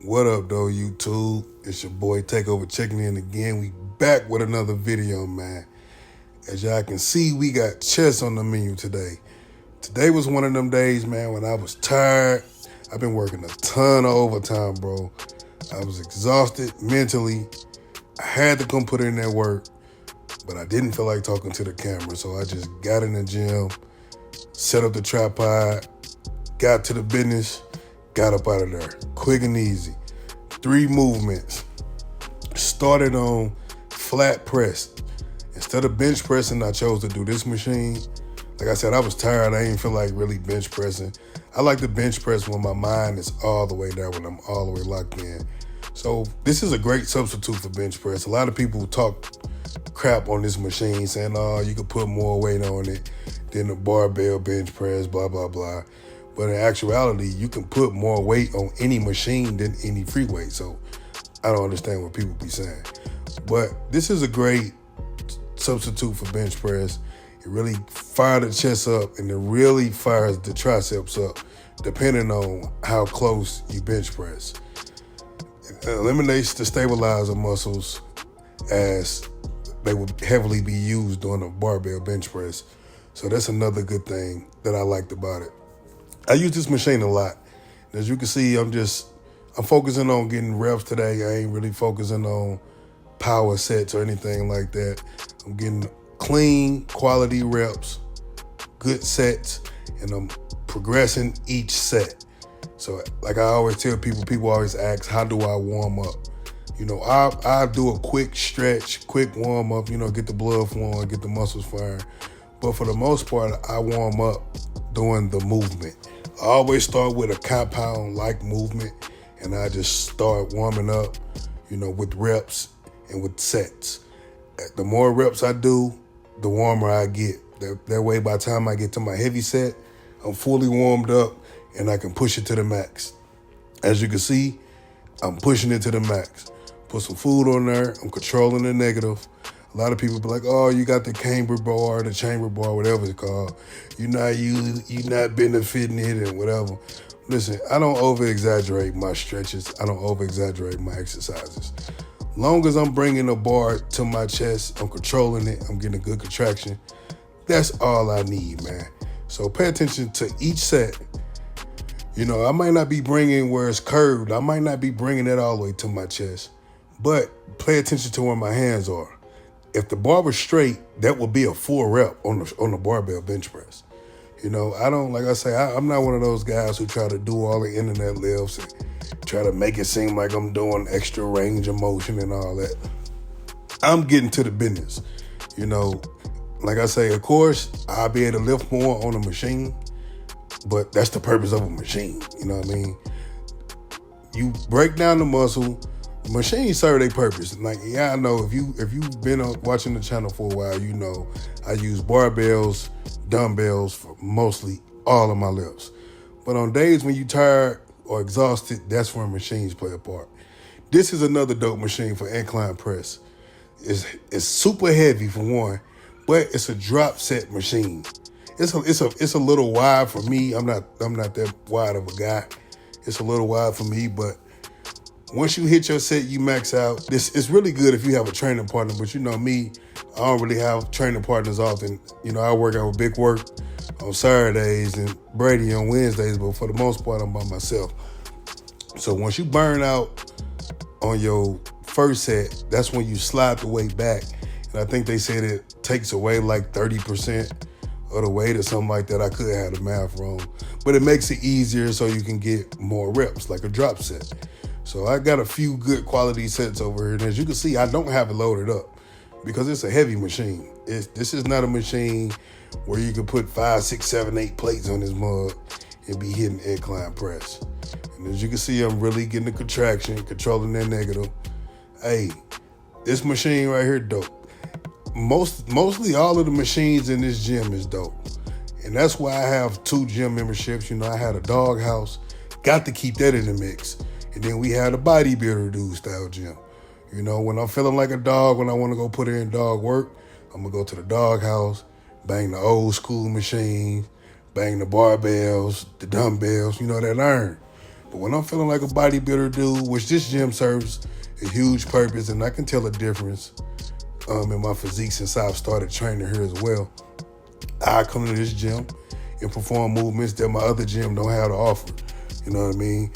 What up, though, YouTube? It's your boy Takeover checking in again. We back with another video, man. As y'all can see, we got chest on the menu today. Today was one of them days, man, when I was tired. I've been working a ton of overtime, bro. I was exhausted mentally. I had to come put in that work, but I didn't feel like talking to the camera, so I just got in the gym, set up the tripod, got to the business, got up out of there. Quick and easy. 3 movements. Started on flat press. Instead of bench pressing, I chose to do this machine. Like I said, I was tired. I didn't feel like really bench pressing. I like to bench press when my mind is all the way there, when I'm all the way locked in. So this is a great substitute for bench press. A lot of people talk crap on this machine saying, oh, you could put more weight on it than a barbell bench press, blah, blah, blah. But in actuality, you can put more weight on any machine than any free weight. So I don't understand what people be saying. But this is a great substitute for bench press. It really fires the chest up and it really fires the triceps up, depending on how close you bench press. It eliminates the stabilizer muscles, as they would heavily be used during a barbell bench press. So that's another good thing that I liked about it. I use this machine a lot. As you can see, I'm focusing on getting reps today. I ain't really focusing on power sets or anything like that. I'm getting clean, quality reps, good sets, and I'm progressing each set. So like I always tell people always ask, how do I warm up? You know, I do a quick stretch, quick warm up, get the blood flowing, get the muscles firing. But for the most part, I warm up doing the movement. I always start with a compound-like movement, and I just start warming up, with reps and with sets. The more reps I do, the warmer I get. That way, by the time I get to my heavy set, I'm fully warmed up, and I can push it to the max. As you can see, I'm pushing it to the max. Put some food on there. I'm controlling the negative. A lot of people be like, oh, you got the chamber bar, whatever it's called. You're not benefiting it and whatever. Listen, I don't over-exaggerate my stretches. I don't over-exaggerate my exercises. Long as I'm bringing the bar to my chest, I'm controlling it, I'm getting a good contraction. That's all I need, man. So pay attention to each set. I might not be bringing where it's curved. I might not be bringing it all the way to my chest. But pay attention to where my hands are. If the bar was straight, that would be a full rep on the barbell bench press. I'm not one of those guys who try to do all the internet lifts and try to make it seem like I'm doing extra range of motion and all that. I'm getting to the business. Like I say, of course, I'll be able to lift more on a machine, but that's the purpose of a machine. You know what I mean? You break down the muscle. Machines serve their purpose. Like, I know if you've been watching the channel for a while, I use barbells, dumbbells for mostly all of my lifts. But on days when you tired or exhausted, that's when machines play a part. This is another dope machine for incline press. It's super heavy for one, but it's a drop set machine. It's a little wide for me. I'm not that wide of a guy. It's a little wide for me, but once you hit your set, you max out. This is really good if you have a training partner, but you know me, I don't really have training partners often. You know, I work out with Big Work on Saturdays and Brady on Wednesdays, but for the most part, I'm by myself. So once you burn out on your first set, that's when you slide the weight back. And I think they said it takes away like 30% of the weight or something like that. I could have the math wrong. But it makes it easier so you can get more reps, like a drop set. So I got a few good quality sets over here. And as you can see, I don't have it loaded up because it's a heavy machine. This is not a machine where you can put 5, 6, 7, 8 plates on this mug and be hitting incline press. And as you can see, I'm really getting the contraction, controlling that negative. Hey, this machine right here, dope. Mostly all of the machines in this gym is dope. And that's why I have 2 gym memberships. You know, I had a dog house, got to keep that in the mix. And then we had a bodybuilder dude style gym. You know, when I'm feeling like a dog, when I want to go put in dog work, I'm going to go to the dog house, bang the old school machines, bang the barbells, the dumbbells, you know, that iron. But when I'm feeling like a bodybuilder dude, which this gym serves a huge purpose, and I can tell a difference in my physique since I've started training here as well, I come to this gym and perform movements that my other gym don't have to offer. You know what I mean?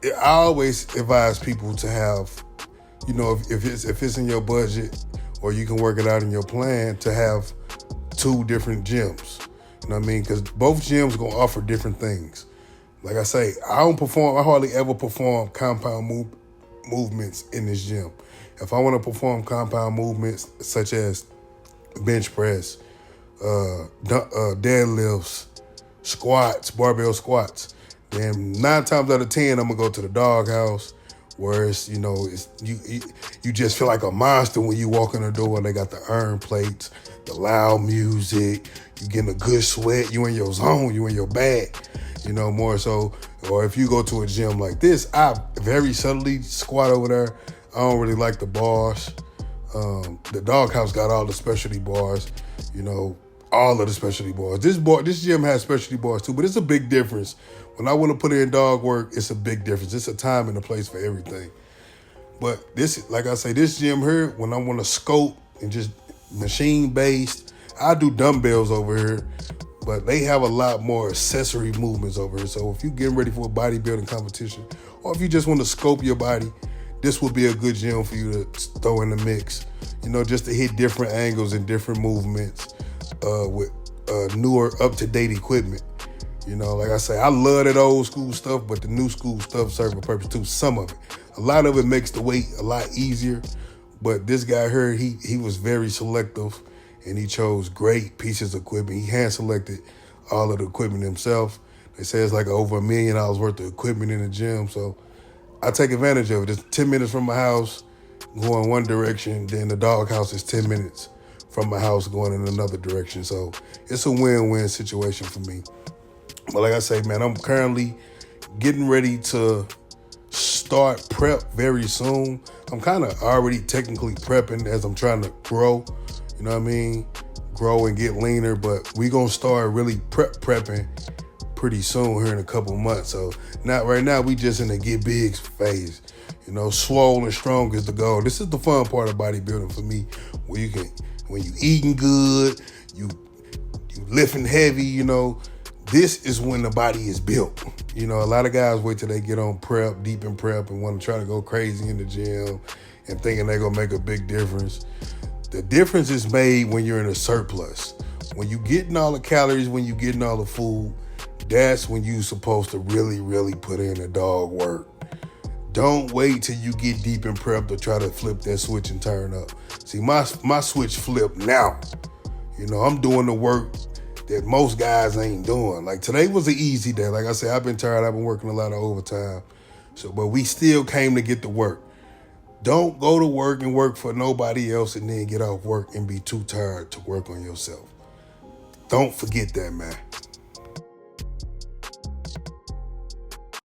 I always advise people to have, you know, if it's in your budget or you can work it out in your plan, to have 2 different gyms. You know what I mean? Because both gyms going to offer different things. Like I say, I hardly ever perform compound movements in this gym. If I want to perform compound movements such as bench press, deadlifts, squats, barbell squats, then 9 times out of 10, I'm gonna go to the dog house, where it's, you know, you just feel like a monster when you walk in the door. They got the iron plates, the loud music, you getting a good sweat, you in your zone, you in your bag, you know, more so. Or if you go to a gym like this, I very subtly squat over there. I don't really like the bars. The dog house got all the specialty bars, you know, all of the specialty bars. This gym has specialty bars too, but it's a big difference. When I want to put in dog work, it's a big difference. It's a time and a place for everything. But this, like I say, this gym here, when I want to scope and just machine-based, I do dumbbells over here, but they have a lot more accessory movements over here. So if you're getting ready for a bodybuilding competition, or if you just want to scope your body, this will be a good gym for you to throw in the mix. You know, just to hit different angles and different movements with newer, up-to-date equipment. You know, like I say, I love that old school stuff, but the new school stuff serves a purpose too. Some of it. A lot of it makes the weight a lot easier, but this guy here, he was very selective, and he chose great pieces of equipment. He hand-selected all of the equipment himself. They say it's like over $1 million worth of equipment in the gym, so I take advantage of it. It's 10 minutes from my house, going one direction, then the dog house is 10 minutes from my house going in another direction. So it's a win-win situation for me. But like I say, man, I'm currently getting ready to start prep very soon. I'm kind of already technically prepping as I'm trying to grow, you know what I mean? Grow and get leaner, but we gonna start really prepping pretty soon here in a couple months. So not right now, we just in the get big phase. You know, swole and strong is the goal. This is the fun part of bodybuilding for me, where you can, when you eating good, you lifting heavy, you know, this is when the body is built. You know, a lot of guys wait till they get on prep, deep in prep, and want to try to go crazy in the gym and thinking they're gonna make a big difference. The difference is made when you're in a surplus. When you getting all the calories, when you getting all the food, that's when you're supposed to really, really put in the dog work. Don't wait till you get deep in prep to try to flip that switch and turn up. See, my switch flipped now. You know, I'm doing the work that most guys ain't doing. Like today was an easy day. Like I said, I've been tired. I've been working a lot of overtime. So, but we still came to get to work. Don't go to work and work for nobody else and then get off work and be too tired to work on yourself. Don't forget that, man.